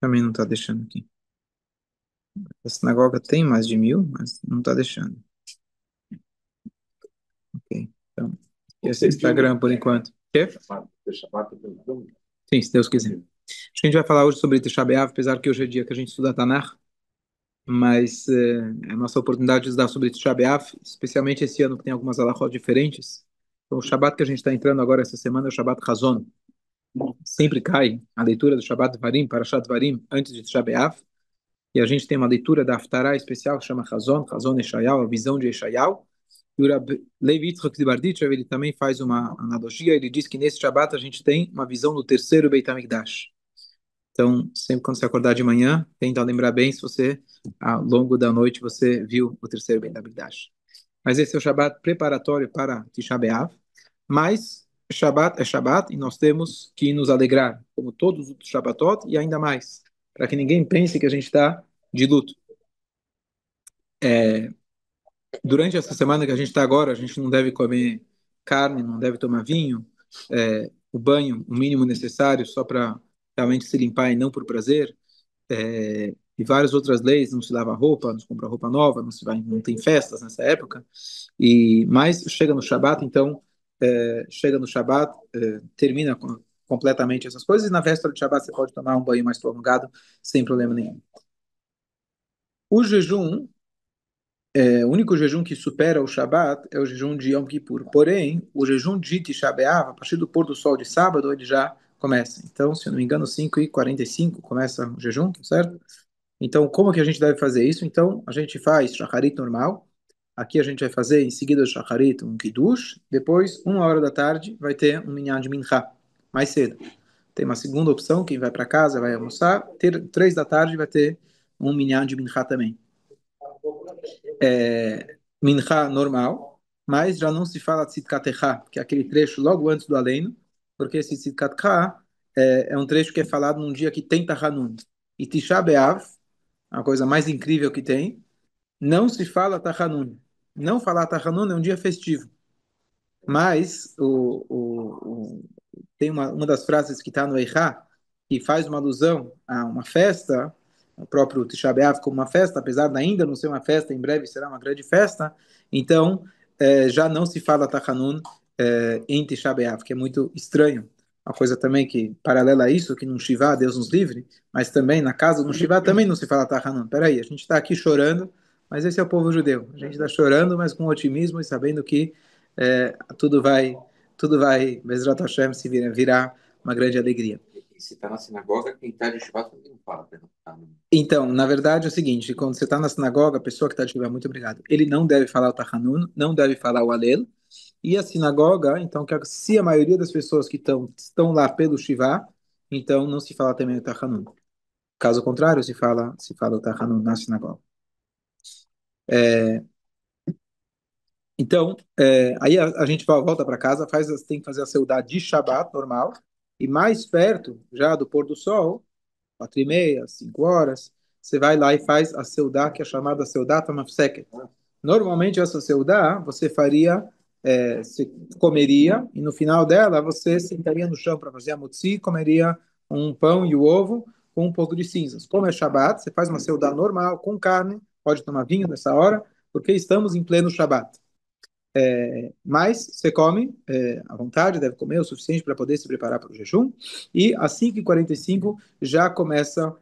Também não está deixando aqui. A sinagoga tem mais de 1.000, mas não está deixando. Ok. Então, esse é o Instagram por enquanto. Quê? Sim, se Deus quiser. Acho que a gente vai falar hoje sobre Tisha B'Av, apesar que hoje é dia que a gente estuda Tanakh, mas é a nossa oportunidade de estudar sobre Tisha B'Av, especialmente esse ano que tem algumas halachot diferentes. Então, o Shabat que a gente está entrando agora essa semana é o Shabat Chazon. Sempre cai a leitura do Shabat Varim, Parashat Varim, antes de Tisha B'Av, e a gente tem uma leitura da Haftarah especial que chama Chazon, Chazon Eshayal, a visão de Eshayal. E o Levi Yitzchak de Barditchev, ele também faz uma analogia, ele diz que nesse Shabat a gente tem uma visão do terceiro Beit HaMikdash. Então, sempre quando você acordar de manhã, tenta lembrar bem se você, ao longo da noite, você viu o terceiro Beit HaMikdash. Mas esse é o Shabat preparatório para Tisha B'Av. Mas Shabat é Shabat e nós temos que nos alegrar, como todos os Shabbatot, e ainda mais, para que ninguém pense que a gente está de luto. Durante essa semana que a gente está agora, a gente não deve comer carne, não deve tomar vinho, o banho, o mínimo necessário só para realmente se limpar e não por prazer, e várias outras leis, não se lava roupa, não se compra roupa nova, não se vai, não tem festas nessa época, e mais chega no Shabat, então chega no Shabat, termina completamente essas coisas, e na véspera do Shabat você pode tomar um banho mais prolongado sem problema nenhum. O jejum o único jejum que supera o Shabat é o jejum de Yom Kippur. Porém, o jejum de Tisha B'Av, a partir do pôr do sol de sábado, ele já começa. Então, se eu não me engano, 5h45 começa o jejum, tá certo? Então, como que a gente deve fazer isso? Então, a gente faz shacharit normal. Aqui a gente vai fazer, em seguida do shacharit, um kiddush. Depois, 1 hora da tarde, vai ter um minyan de mincha, mais cedo. Tem uma segunda opção, quem vai para casa vai almoçar. 3 da tarde vai ter um minyan de mincha também. Mincha normal, mas já não se fala de Tzidkatechá, que é aquele trecho logo antes do Aleino, porque esse Tzidkatechá é um trecho que é falado num dia que tem Tachanun. E Tisha B'Av, a coisa mais incrível que tem, não se fala Tachanun. Não falar Tachanun é um dia festivo. Mas tem uma das frases que está no Eichá, que faz uma alusão a uma festa, o próprio Tisha B'Av como uma festa, apesar de ainda não ser uma festa, em breve será uma grande festa. Então, já não se fala Tachanun em Tisha B'Av, que é muito estranho. Uma coisa também que, paralela a isso, que no Shivá, Deus nos livre, mas também na casa do Shivá também não se fala Tachanun. Peraí, a gente está aqui chorando, mas esse é o povo judeu. A gente está chorando, mas com otimismo e sabendo que tudo vai, Bezrat Hashem, se virar uma grande alegria. E se está na sinagoga, quem está de Shabbat não fala. Né? Então, na verdade, é o seguinte: quando você está na sinagoga, a pessoa que está de Shiva, muito obrigado, ele não deve falar o Tachanun, não deve falar o Alel, e a sinagoga, então, se a maioria das pessoas que estão lá pelo Shiva, então não se fala também o Tachanun. Caso contrário, se fala o Tachanun na sinagoga. Então, aí a gente volta para casa, tem que fazer a seudá de Shabat normal, e mais perto, já do pôr do sol, 4h30, 5 horas, você vai lá e faz a seudá, que é chamada seudá tamafseket. Normalmente, essa seudá, você comeria, e no final dela, você sentaria no chão para fazer a motzi, comeria um pão e o ovo com um pouco de cinzas. Como é Shabat, você faz uma seudá normal, com carne, pode tomar vinho nessa hora, porque estamos em pleno Shabat. Mas você come à vontade, deve comer o suficiente para poder se preparar para o jejum. E às 5h45 já começam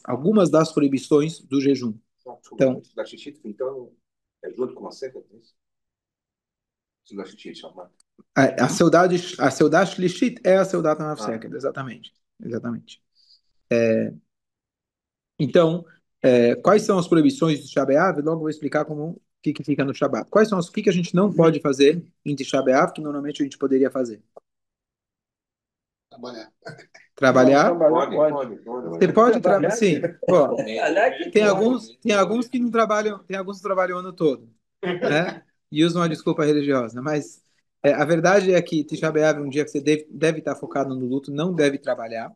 algumas das proibições do jejum. Então, Da Shishit, então, é junto com a seca? Da Shishit, chamada. a Seudá Shlishit é a Seudá Tamavseket, exatamente. Exatamente. Então, quais são as proibições do Tisha B'Av? Logo vou explicar o que fica no Shabat. Quais são o que a gente não pode fazer em Tisha B'Av, que normalmente a gente poderia fazer? Trabalhar. Trabalhar? Pode. Você pode trabalhar, sim. Ó, tem alguns que não trabalham, tem alguns que trabalham o ano todo, né? E usam a desculpa religiosa. Mas a verdade é que Tisha B'Av é um dia que você deve estar focado no luto, não deve trabalhar.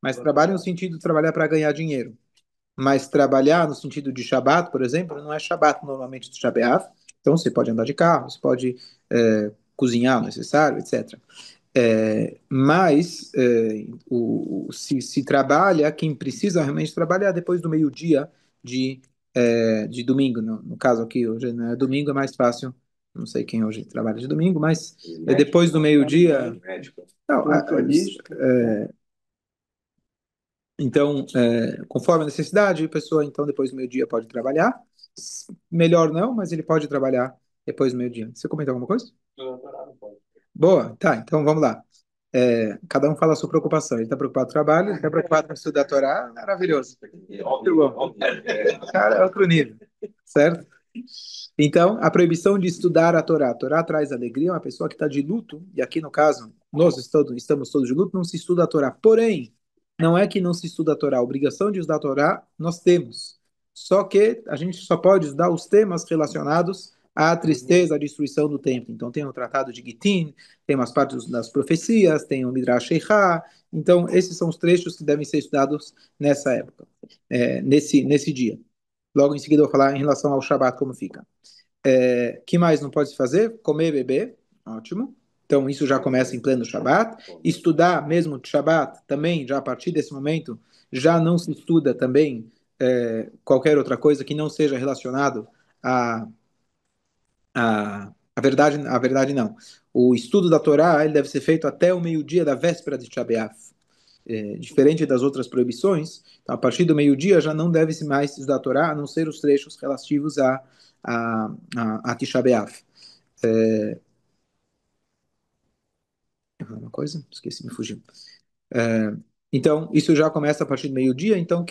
Mas trabalha no sentido de trabalhar para ganhar dinheiro. Mas trabalhar no sentido de Shabat, por exemplo, não é Shabat normalmente do Tisha B'Av. Então você pode andar de carro, você pode cozinhar o necessário, etc. Mas se trabalha, quem precisa realmente trabalhar depois do meio-dia de domingo. No caso aqui, hoje não é domingo, é mais fácil. Não sei quem hoje trabalha de domingo, mas é depois do meio-dia. Não, então, conforme a necessidade, a pessoa, então, depois do meio-dia pode trabalhar. Melhor não, mas ele pode trabalhar depois do meio-dia. Você comentou alguma coisa? Boa, tá, então vamos lá. Cada um fala a sua preocupação. Ele está preocupado com o trabalho, ele está preocupado com estudar a Torá, maravilhoso. Muito bom. Cara, é outro nível, certo? Então, a proibição de estudar a Torá. A Torá traz alegria, uma pessoa que está de luto, e aqui no caso, nós estamos todos de luto, não se estuda a Torá. Porém, não é que não se estuda a Torá, a obrigação de estudar a Torá nós temos. Só que a gente só pode estudar os temas relacionados à tristeza, à destruição do templo. Então, tem o Tratado de Gitin, tem umas partes das profecias, tem o Midrash Eichá. Então, esses são os trechos que devem ser estudados nessa época, nesse dia. Logo em seguida, eu vou falar em relação ao Shabat, como fica. Que mais não pode se fazer? Comer e beber, ótimo. Então, isso já começa em pleno Shabat. Estudar mesmo de Shabat, também, já a partir desse momento, já não se estuda também qualquer outra coisa que não seja relacionado a, a verdade não. O estudo da Torá, ele deve ser feito até o meio-dia da véspera de Shabat. Diferente das outras proibições, então, a partir do meio-dia já não deve-se mais estudar a Torá, a não ser os trechos relativos a Tisha B'Av. Uma coisa? Esqueci, me fugiu. É, então, isso já começa a partir do meio-dia. Então,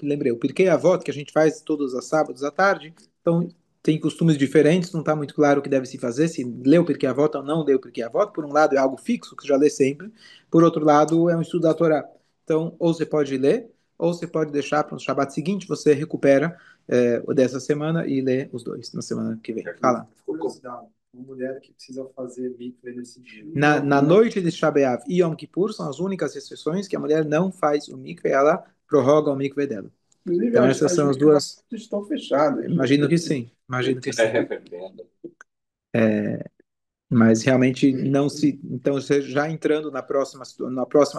lembrei, o Pirkei Avot, que a gente faz todos os sábados à tarde, então tem costumes diferentes, não está muito claro o que deve se fazer, se lê o Pirkei Avot ou não lê o Pirkei Avot. Por um lado, é algo fixo, que já lê sempre, por outro lado, é um estudo da Torá. Então, ou você pode ler, ou você pode deixar para o Shabbat seguinte, você recupera o dessa semana e lê os dois na semana que vem. Fala. Curiosidade, uma mulher que precisa fazer mikve nesse dia. Na noite de Shabeav e Yom Kippur são as únicas exceções que a mulher não faz o mikve, ela prorroga o mikve dela. Inclusive, Então essas são as duas. Estão fechadas. Imagino que sim, imagino que sim. Mas realmente não se. Então, você já entrando na próxima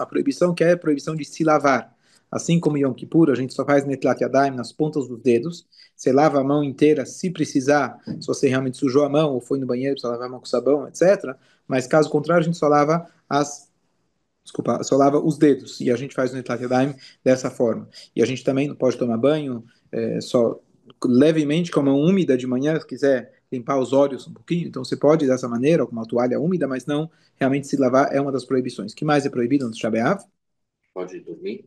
proibição, que é a proibição de se lavar. Assim como Yom Kippur, a gente só faz Netlat Yadayim nas pontas dos dedos. Você lava a mão inteira se precisar, se você realmente sujou a mão ou foi no banheiro, precisa lavar a mão com sabão, etc. Mas caso contrário, a gente só lava só lava os dedos. E a gente faz o Netlat Yadayim dessa forma. E a gente também não pode tomar banho, só levemente com a mão úmida de manhã, se quiser limpar os olhos um pouquinho. Então você pode dessa maneira, com uma toalha úmida, mas não realmente se lavar é uma das proibições. O que mais é proibido no Tisha B'Av? Pode dormir?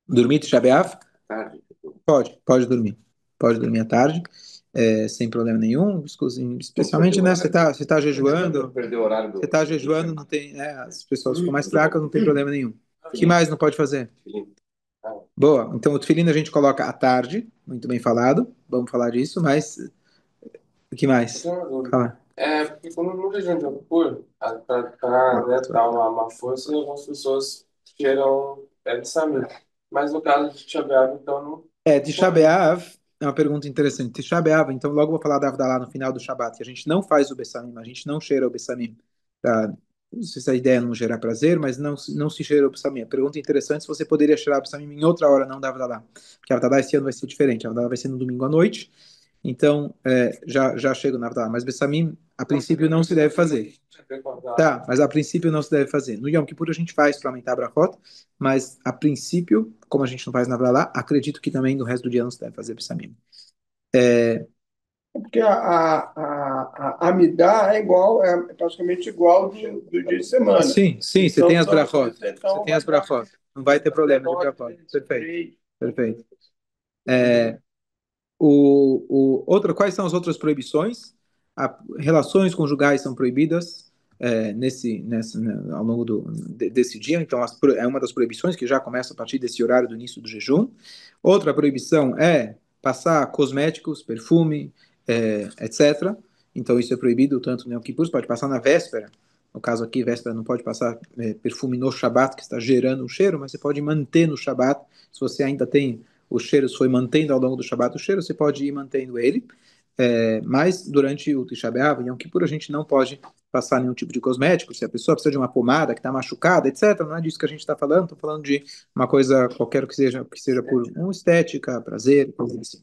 Dormir Tisha B'Av? Tarde. Pode dormir. Pode dormir à tarde, sem problema nenhum. Especialmente, né, você tá jejuando. Perdeu o horário Você está jejuando, não tem, as pessoas ficam mais fracas, não tem problema nenhum. O que mais não pode fazer? Boa. Então, o tefilin a gente coloca à tarde, muito bem falado. Vamos falar disso, mas o que mais? Fala. Porque quando no jejum de Yom para né, dar uma força, algumas pessoas cheiram de samim. Mas no caso de Tisha B'Av, então não. Tisha B'Av é uma pergunta interessante. Tisha B'Av, então logo vou falar da Havdalah no final do Shabat, que a gente não faz o Bessamim, a gente não cheira o Bessamim. Não sei se a ideia é não gerar prazer, mas não se cheira o Bessamim. A pergunta interessante é se você poderia cheirar o Bessamim em outra hora, não da Havdalah. Porque a Havdalah esse ano vai ser diferente. A Havdalah vai ser no domingo à noite, então já chego na Havdalah. Mas Bessamim, a princípio, não se deve fazer. Tá, mas a princípio não se deve fazer. No Yom Kippur a gente faz para aumentar a brachot, mas a princípio, como a gente não faz na Havdalah, acredito que também no resto do dia não se deve fazer Bessamim. Porque a Amidá é igual, é praticamente igual do dia de semana. Sim, você Então, tem as brachot. então, Você tem as brachot. Não vai ter problema de brachot. Perfeito. Quais são as outras proibições? Relações conjugais são proibidas ao longo desse dia, então é uma das proibições que já começa a partir desse horário do início do jejum. Outra proibição é passar cosméticos, perfume, etc. Então isso é proibido tanto no Yom Kippur, você pode passar na véspera. No caso aqui, véspera não pode passar perfume no Shabat, que está gerando um cheiro, mas você pode manter no Shabat, se você ainda tem o cheiro, se foi mantendo ao longo do Shabat o cheiro, você pode ir mantendo ele, mas durante o Tisha B'Av, Yom Kippur, a gente não pode passar nenhum tipo de cosmético, se a pessoa precisa de uma pomada que está machucada, etc. Não é disso que a gente está falando, estou falando de uma coisa qualquer que seja por uma estética, prazer, coisa assim.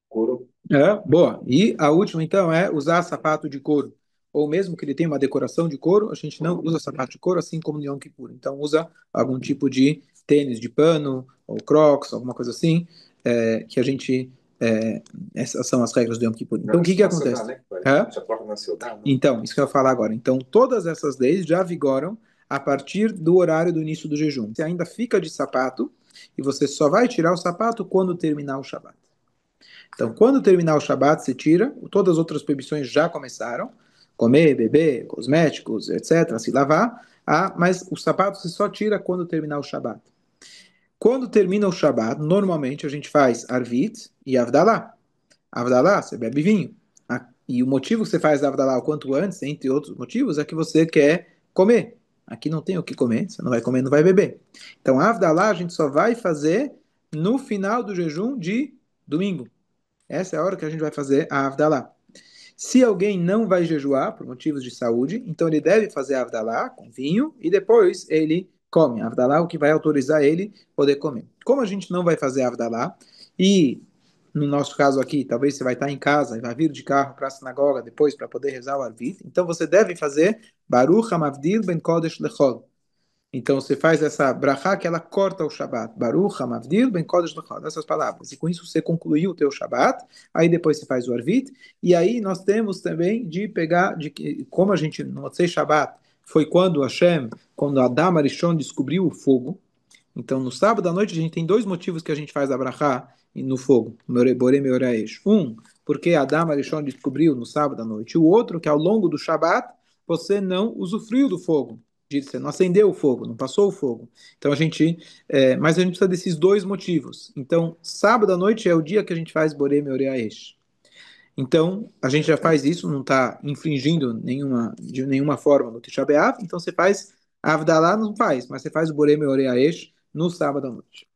Couro. Boa. E a última, então, é usar sapato de couro. Ou mesmo que ele tenha uma decoração de couro, a gente não usa sapato de couro, assim como no Yom Kippur. Então, usa algum tipo de tênis de pano, ou crocs, alguma coisa assim, que a gente... essas são as regras do Yom Kippur. Então, o que acontece? Né? Já troca na Seudá, né? Então, isso que eu ia falar agora. Então, todas essas leis já vigoram a partir do horário do início do jejum. Você ainda fica de sapato, e você só vai tirar o sapato quando terminar o Shabat. Então, quando terminar o Shabat, você tira, todas as outras proibições já começaram, comer, beber, cosméticos, etc., se lavar, mas o sapato você só tira quando terminar o Shabat. Quando termina o Shabat, normalmente a gente faz Arvit e Avdalá. Avdalá, você bebe vinho. E o motivo que você faz Avdalá o quanto antes, entre outros motivos, é que você quer comer. Aqui não tem o que comer, você não vai comer, não vai beber. Então, Avdalá a gente só vai fazer no final do jejum de domingo. Essa é a hora que a gente vai fazer a Avdalá. Se alguém não vai jejuar por motivos de saúde, então ele deve fazer a Avdalá com vinho e depois ele come. A Avdalá é o que vai autorizar ele poder comer. Como a gente não vai fazer a Avdalá e no nosso caso aqui, talvez você vai estar em casa e vai vir de carro para a sinagoga depois para poder rezar o Arvit, então você deve fazer Baruch HaMavdil Ben Kodesh Lechol. Então você faz essa brachá que ela corta o Shabat. Baruch HaMavdil Ben Kodesh Lechol. Essas palavras. E com isso você concluiu o teu Shabat. Aí depois você faz o Arvit. E aí nós temos também de pegar, como a gente no Motzei Shabat foi quando Hashem, quando Adam Arishon descobriu o fogo. Então no sábado à noite a gente tem dois motivos que a gente faz a brachá no fogo. Borei Meoraesh. Porque Adam Arishon descobriu no sábado à noite. O outro, que ao longo do Shabat você não usufruiu do fogo. Você não acendeu o fogo, não passou o fogo. Então a gente, mas a gente precisa desses dois motivos. Então, sábado à noite é o dia que a gente faz Borei Meoreaesh. Então, a gente já faz isso, não está infringindo de nenhuma forma no Tisha B'Av. Então você faz Avdalá, não faz, mas você faz o Borei Meoreaesh no sábado à noite.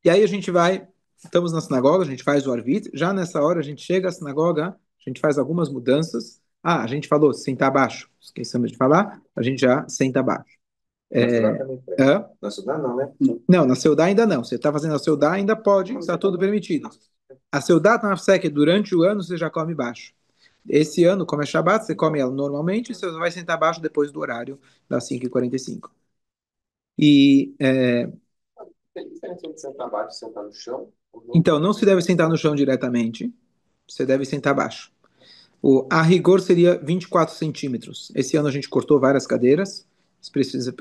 E aí a gente vai, estamos na sinagoga, a gente faz o Arvit. Já nessa hora a gente chega à sinagoga, a gente faz algumas mudanças. A gente falou sentar abaixo. Esquecemos de falar, a gente já senta abaixo. Na Seudá não, né? Não, na Seudá ainda não. Você está fazendo a Seudá, ainda pode, está tudo permitido. A Seudá na Nafsek, durante o ano você já come baixo. Esse ano, como é Shabbat, você come ela normalmente e você vai sentar abaixo depois do horário das 5h45. E, Tem diferença entre sentar abaixo e sentar no chão? então, não se deve sentar no chão diretamente, você deve sentar abaixo. A rigor seria 24 centímetros. Esse ano a gente cortou várias cadeiras.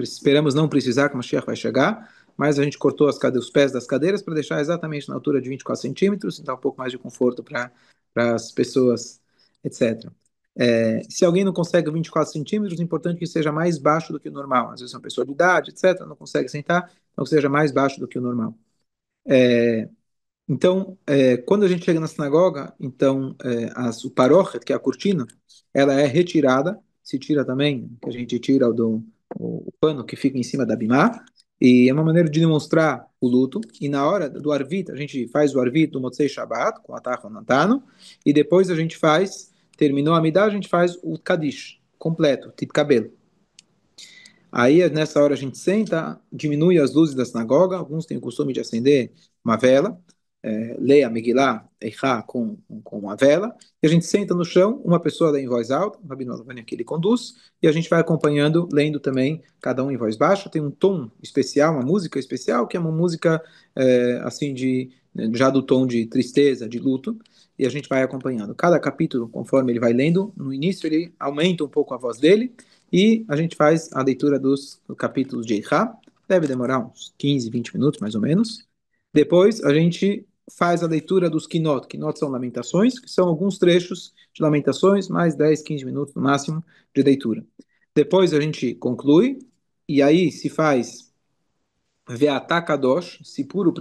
Esperamos não precisar, que o Mashiach vai chegar, mas a gente cortou os pés das cadeiras para deixar exatamente na altura de 24 centímetros, então um pouco mais de conforto para as pessoas, etc. Se alguém não consegue 24 centímetros, é importante que seja mais baixo do que o normal. Às vezes uma pessoa de idade, etc., não consegue sentar, então que seja mais baixo do que o normal. Então, quando a gente chega na sinagoga, então o parochet, que é a cortina, ela é retirada, se tira também, que a gente tira o pano que fica em cima da bimá, e é uma maneira de demonstrar o luto. E na hora do Arvit, a gente faz o Arvit do Motzei Shabbat, com a Tacha Nantano, e depois a gente terminou a Amidah, a gente faz o Kadish, completo, Titkabel. Aí, nessa hora, a gente senta, diminui as luzes da sinagoga, alguns têm o costume de acender uma vela, leia a Megillah, Eichá, com uma vela, e a gente senta no chão, uma pessoa lê em voz alta, o Rabino Alavani que ele conduz, e a gente vai acompanhando, lendo também, cada um em voz baixa, tem um tom especial, uma música especial, que é uma música, assim, já do tom de tristeza, de luto, e a gente vai acompanhando. Cada capítulo, conforme ele vai lendo, no início ele aumenta um pouco a voz dele, e a gente faz a leitura dos capítulos de Eichá, deve demorar uns 15, 20 minutos, mais ou menos. Depois a gente faz a leitura dos Kinot. Kinot são lamentações, que são alguns trechos de lamentações, mais 10, 15 minutos no máximo de leitura. Depois a gente conclui, e aí se faz Veatá Kadosh, se puro,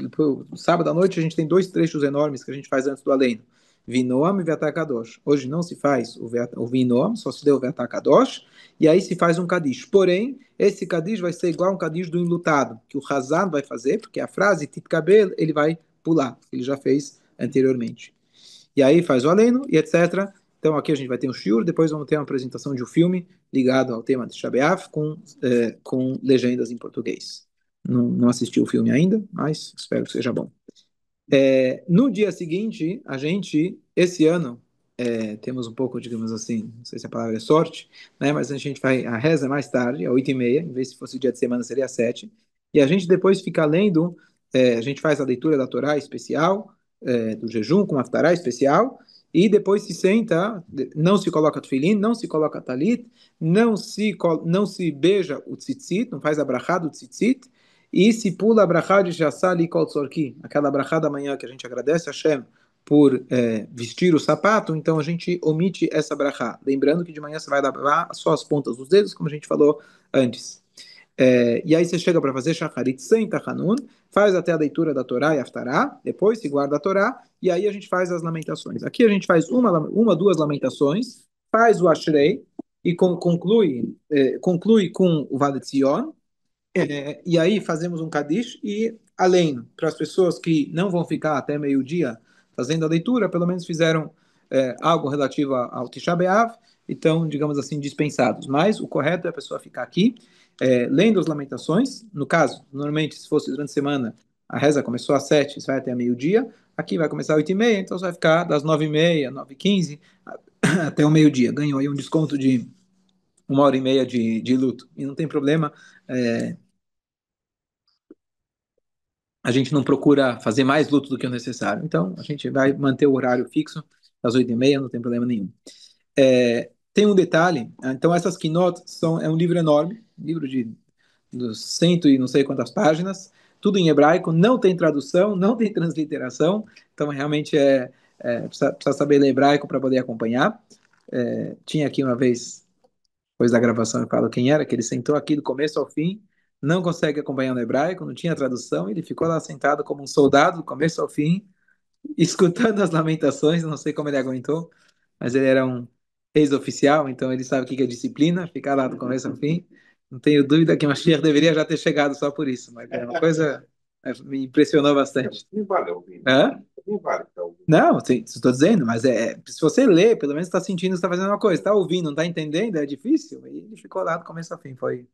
sábado à noite a gente tem dois trechos enormes que a gente faz antes do aleno. Vinoam e Veatá Kadosh. Hoje não se faz o Vinoam, só se deu o Veatá Kadosh, e aí se faz um Kadish. Porém, esse Kadish vai ser igual a um Kadish do enlutado, que o Hazan vai fazer, porque a frase Titkabel ele vai pular, ele já fez anteriormente. E aí faz o aleno, e etc. Então aqui a gente vai ter um shiur, depois vamos ter uma apresentação de um filme ligado ao tema de Tisha B'Av com legendas em português. Não assisti o filme ainda, mas espero que seja bom. No dia seguinte, esse ano, temos um pouco, digamos assim, não sei se a palavra é sorte, né, mas a gente vai, a reza mais tarde, às 8h30, em vez se fosse dia de semana seria às 7h, e a gente depois fica lendo, a gente faz a leitura da Torá especial, do jejum com a Haftará especial, e depois se senta, não se coloca tefilim, não se coloca talit, não se beija o tzitzit, não faz a brachá do tzitzit, e se pula a brachá de Shassali Kol Tzorki, aquela brachá da manhã que a gente agradece a Hashem por vestir o sapato, então a gente omite essa brachá. Lembrando que de manhã você vai lavar só as pontas dos dedos, como a gente falou antes. E aí você chega para fazer Shacharit sem Tachanun, faz até a leitura da Torá e Haftará, depois se guarda a Torá, e aí a gente faz as lamentações. Aqui a gente faz duas lamentações, faz o Ashrei, e conclui com o Vale de Zion, e aí fazemos um Kadish e, além, para as pessoas que não vão ficar até meio-dia fazendo a leitura, pelo menos fizeram algo relativo ao Tisha B'Av, então, digamos assim, dispensados. Mas o correto é a pessoa ficar aqui, lendo as lamentações. No caso, normalmente, se fosse durante a semana, a reza começou às 7h, vai até meio-dia. Aqui vai começar às 8h30, então você vai ficar das 9h30, 9h15, até o meio-dia. Ganhou aí um desconto de 1h30 de luto. E não tem problema, a gente não procura fazer mais luto do que o necessário. Então, a gente vai manter o horário fixo, às 8h30, não tem problema nenhum. Tem um detalhe, então essas Kinot é um livro enorme, livro de dos cento e não sei quantas páginas, tudo em hebraico, não tem tradução, não tem transliteração, então realmente precisa saber ler hebraico para poder acompanhar. Tinha aqui uma vez, depois da gravação eu falo quem era, que ele sentou aqui do começo ao fim, não consegue acompanhar no hebraico, não tinha tradução, ele ficou lá sentado como um soldado do começo ao fim, escutando as lamentações, não sei como ele aguentou, mas ele era um ex-oficial, então ele sabe o que é disciplina, ficar lá do começo ao fim. Não tenho dúvida que o Mashiach deveria já ter chegado só por isso, mas é uma coisa me impressionou bastante. Nem vale ouvir. Hã? Nem vale estar ouvindo. Não, estou dizendo, mas se você lê, pelo menos está sentindo que está fazendo uma coisa, está ouvindo, não está entendendo, é difícil. E ele ficou lá do começo ao fim, foi.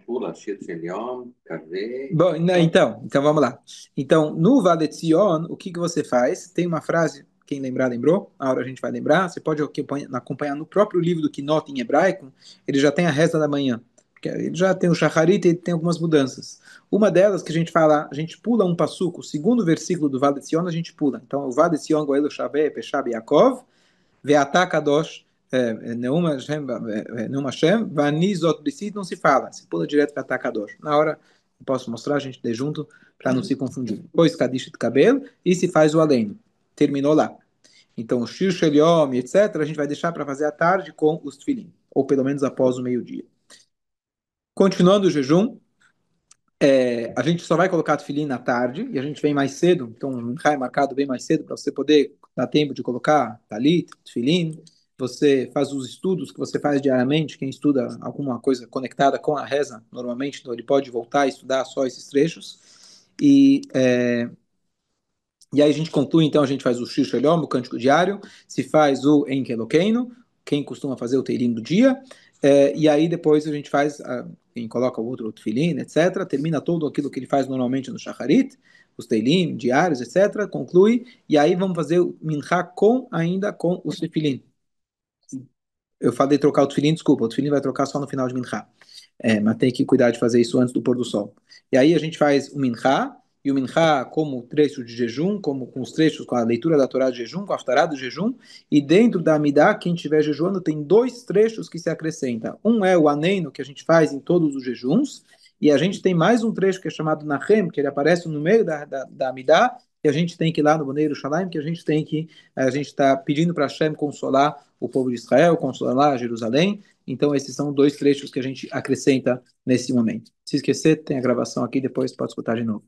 Pula, Shir של יום, כזה. Bom, então vamos lá. Então, no Vale de Zion, o que você faz? Tem uma frase, quem lembrar, lembrou? A hora a gente vai lembrar. Você pode acompanhar no próprio livro do Kinot em hebraico, ele já tem a reza da manhã. Ele já tem o Shacharit e tem algumas mudanças. Uma delas que a gente fala, a gente pula um passuco, o segundo versículo do Vale de Zion a gente pula. Então, o Vale de Zion, Goelo Shaveh, Peshab Yaakov, Ve'ata Kadosh, Neum Hashem, Vani Zot Brissit, não se fala, se pula direto para Kadosh. Na hora, eu posso mostrar, a gente lê junto, para não se confundir. Depois, Kadish de cabelo, e se faz o além. Terminou lá. Então, o Shir Shel Yom, etc., a gente vai deixar para fazer à tarde com os Tfilim, ou pelo menos após o meio-dia. Continuando o jejum, a gente só vai colocar tefilim na tarde, e a gente vem mais cedo, então o Minchá é marcado bem mais cedo, para você poder dar tempo de colocar talit, tefilim, você faz os estudos que você faz diariamente, quem estuda alguma coisa conectada com a reza, normalmente, então ele pode voltar a estudar só esses trechos, e aí a gente conclui, então a gente faz o Shir Shel Yom, o cântico diário, se faz o Enkelokeinu, quem costuma fazer o Teilim do dia, e aí depois a gente faz, quem coloca o outro Tefilin, etc., termina tudo aquilo que ele faz normalmente no Shacharit, os Teilim diários, etc., conclui, e aí vamos fazer o Minchá ainda com os Tefilin. Eu falei trocar o Tefilin, desculpa, o Tefilin vai trocar só no final de Minchá. Mas tem que cuidar de fazer isso antes do pôr do sol. E aí a gente faz o Minchá, e o Minchá como trecho de jejum, como com os trechos, com a leitura da Torá de jejum, com a Haftará do jejum, e dentro da Amidá, quem estiver jejuando, tem dois trechos que se acrescentam. Um é o Aneino, que a gente faz em todos os jejuns, e a gente tem mais um trecho que é chamado Nahem, que ele aparece no meio da Amidá, e a gente tem que ir lá no Boneiro Shalim, que a gente está pedindo para Hashem consolar o povo de Israel, consolar Jerusalém. Então, esses são dois trechos que a gente acrescenta nesse momento. Se esquecer, tem a gravação aqui, depois pode escutar de novo.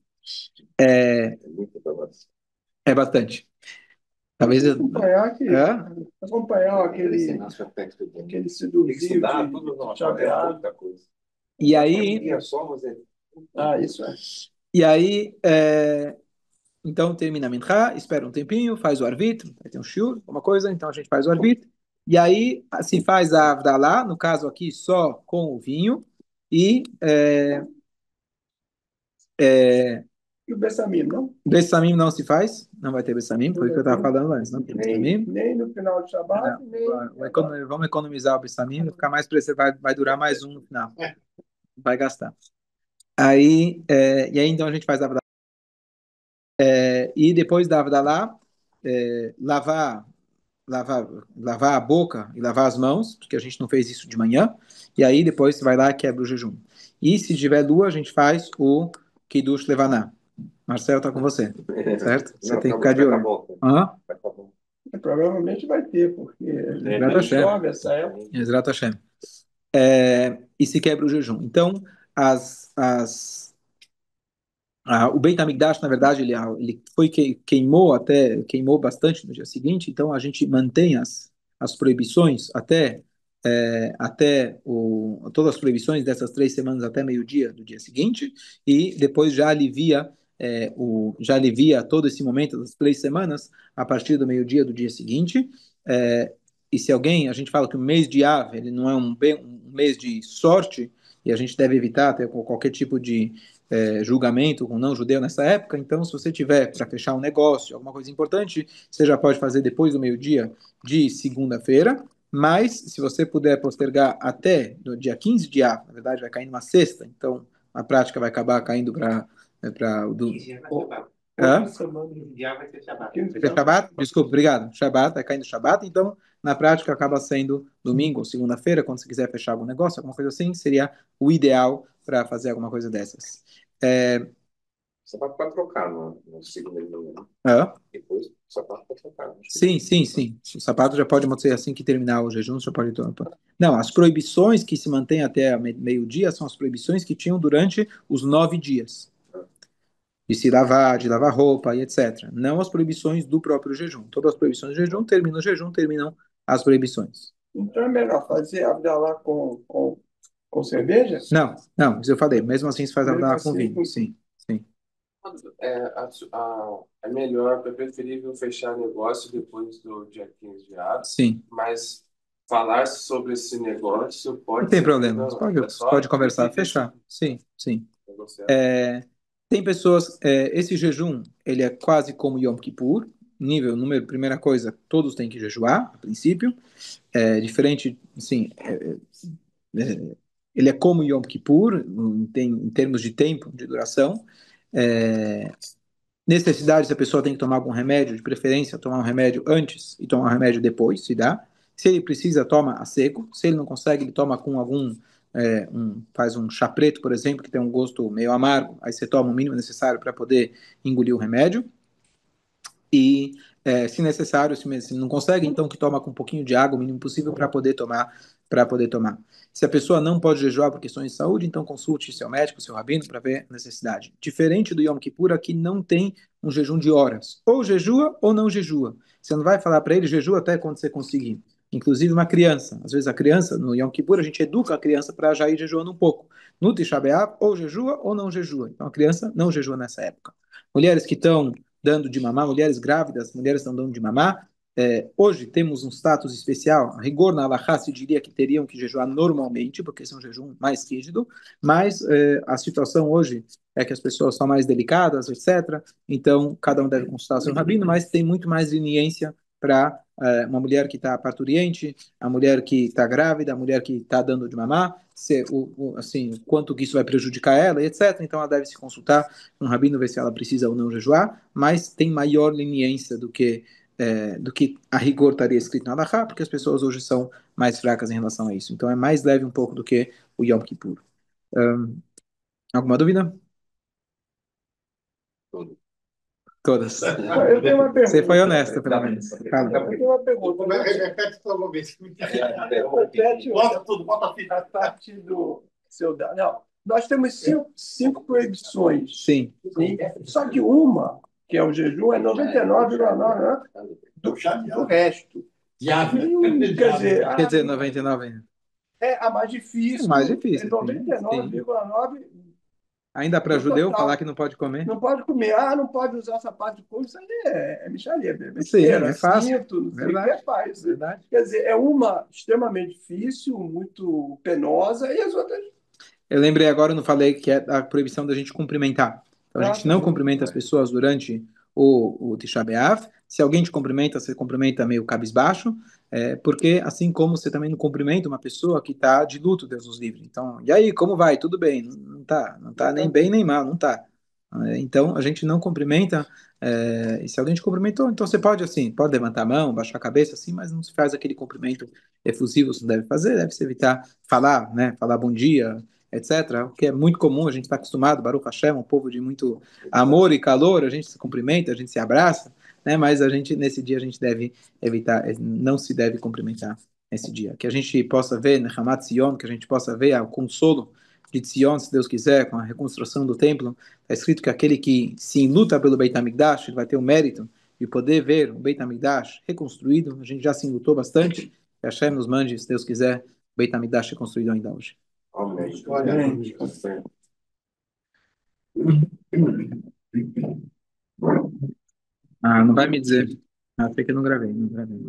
É bastante. Talvez acompanhar aquele seduzir de chaveado. E aí, Isso é. e aí Então termina a mincha, espera um tempinho, faz o arvit, vai ter um shiur, alguma coisa, então a gente faz o arvit. E aí se faz a avdalá, no caso aqui só com o vinho, e E o Bessamim, não? Bessamim não se faz, não vai ter Bessamim, foi o que eu estava falando antes, não tem Bessamim. Nem no final de Shabbat, nem... Vamos economizar o Bessamim, vai ficar mais preservado, vai durar mais um no final, vai gastar. Aí, e aí então a gente faz a avdalá, e depois da avdalá, lavar lavar, lavar a boca e lavar as mãos, porque a gente não fez isso de manhã, e aí depois você vai lá e quebra o jejum. E se tiver lua, a gente faz o Kiddush Levaná. Marcelo tá com você, certo? Você tem que ficar de olho. Aham. Provavelmente vai ter, porque Exato, Hashem. chove essa época. Exato, Hashem. E se quebra o jejum. Então, o Beit HaMikdash, na verdade, ele foi queimou bastante no dia seguinte, então a gente mantém as proibições todas as proibições dessas 3 semanas até meio-dia do dia seguinte, e depois já alivia todo esse momento das 3 semanas a partir do meio-dia do dia seguinte. E se a gente fala que o mês de Av, ele não é um mês de sorte, e a gente deve evitar ter qualquer tipo de julgamento com não-judeu nessa época, então se você tiver para fechar um negócio, alguma coisa importante, você já pode fazer depois do meio-dia de segunda-feira, mas se você puder postergar até no dia 15 de Av, na verdade vai cair numa sexta, então a prática vai acabar caindo para o Hã? Vai ser Shabbat. Shabbat? Desculpa, obrigado. Shabbat, vai caindo Shabbat, então na prática acaba sendo domingo ou segunda-feira, quando você quiser fechar algum negócio, alguma coisa assim, seria o ideal para fazer alguma coisa dessas. Você pode trocar no segundo de manhã, né? Hã? Depois, você pode trocar. Sim, sim, sim. O sapato já pode ser assim que terminar o jejum, já pode. Não, as proibições que se mantêm até meio-dia são as proibições que tinham durante os 9 dias. De se lavar, de lavar roupa e etc. Não as proibições do próprio jejum. Todas as proibições do jejum, terminam as proibições. Então é melhor fazer Abdalá com cerveja? Não, não, isso eu falei. Mesmo assim se faz Mesmo com assim, vinho. com- Sim, sim. É melhor, é preferível fechar negócio depois do dia 15 de abril, Sim. mas falar sobre esse negócio pode Não tem ser problema. não, Você é só pode conversar, fechar. Sim, sim. negociar. Tem pessoas, esse jejum, ele é quase como Yom Kippur, primeira coisa, todos têm que jejuar, a princípio, diferente, assim, ele é como Yom Kippur, em termos de tempo, de duração, necessidade, se a pessoa tem que tomar algum remédio, de preferência, tomar um remédio antes e tomar um remédio depois, se dá. Se ele precisa, toma a seco. Se ele não consegue, ele toma com faz um chá preto, por exemplo, que tem um gosto meio amargo. Aí você toma o mínimo necessário para poder engolir o remédio. E, se necessário, se não consegue, então que toma com um pouquinho de água, o mínimo possível, para poder tomar. Se a pessoa não pode jejuar por questões de saúde, então consulte seu médico, seu rabino, para ver a necessidade. Diferente do Yom Kippur, aqui não tem um jejum de horas. Ou jejua ou não jejua. Você não vai falar para ele, jejua até quando você conseguir. Inclusive uma criança. Às vezes a criança, no Yom Kippur, a gente educa a criança para já ir jejuando um pouco. No Tisha B'Av, ou jejua ou não jejua. Então a criança não jejua nessa época. Mulheres que estão dando de mamar, mulheres grávidas, mulheres estão dando de mamar. Hoje temos um status especial, a rigor na Halachá se diria que teriam que jejuar normalmente, porque esse é um jejum mais rígido, mas a situação hoje é que as pessoas são mais delicadas, etc. Então, cada um deve consultar seu rabino, mas tem muito mais leniência para uma mulher que está parturiente, a mulher que está grávida, a mulher que está dando de mamar, assim, quanto que isso vai prejudicar ela, etc. Então, ela deve se consultar um rabino, ver se ela precisa ou não jejuar, mas tem maior leniência do que a rigor estaria escrito na Halachá, porque as pessoas hoje são mais fracas em relação a isso. Então é mais leve um pouco do que o Yom Kippur. Alguma dúvida? Todas. Eu tenho uma pergunta. Você foi honesta, pelo menos. Fala. Eu tenho uma pergunta. Repete só uma vez. Repete Bota tudo, bota a fita. a partir do seu dado. Não, nós temos cinco proibições. Sim. Sim? Só que uma, que é o jejum, é 99,9, né? Do resto. Quer dizer, 99. É a mais difícil. É mais difícil, É 99,9 Ainda para No judeu total. falar que não pode comer? Não pode comer. Ah, não pode usar sapato de couro. Isso aí é mixaria, é Sim, besteira. é fácil. Cinto, não sei o que Verdade. faz. Verdade. Quer dizer, é uma extremamente difícil, muito penosa, e as outras. Eu lembrei agora, eu não falei que é a proibição da gente cumprimentar. Então, a Ah, gente não sim. cumprimenta as pessoas durante o Tisha B'Av. Se alguém te cumprimenta, você cumprimenta meio cabisbaixo, porque assim como você também não cumprimenta uma pessoa que está de luto, Deus nos livre. Então, e aí, como vai? Tudo bem? Não tá nem bem nem mal, não tá. Então, a gente não cumprimenta, e se alguém te cumprimentou, então você pode assim, pode levantar a mão, baixar a cabeça, assim, mas não se faz aquele cumprimento efusivo, você não deve fazer, deve se evitar falar, né? Falar bom dia, etc. O que é muito comum, a gente está acostumado, Baruch Hashem, um povo de muito amor e calor, a gente se cumprimenta, a gente se abraça, né? Mas a gente, nesse dia, a gente deve evitar, não se deve cumprimentar nesse dia. Que a gente possa ver, Nehamat Zion, que a gente possa ver o consolo de Zion, se Deus quiser, com a reconstrução do templo. Está escrito que aquele que se luta pelo Beit HaMikdash, ele vai ter o mérito de poder ver o Beit HaMikdash reconstruído. A gente já se lutou bastante. Que Hashem nos mande, se Deus quiser, o Beit HaMikdash reconstruído ainda hoje. Amém. Ah, não vai me dizer. Ah, sei que eu não gravei, não gravei.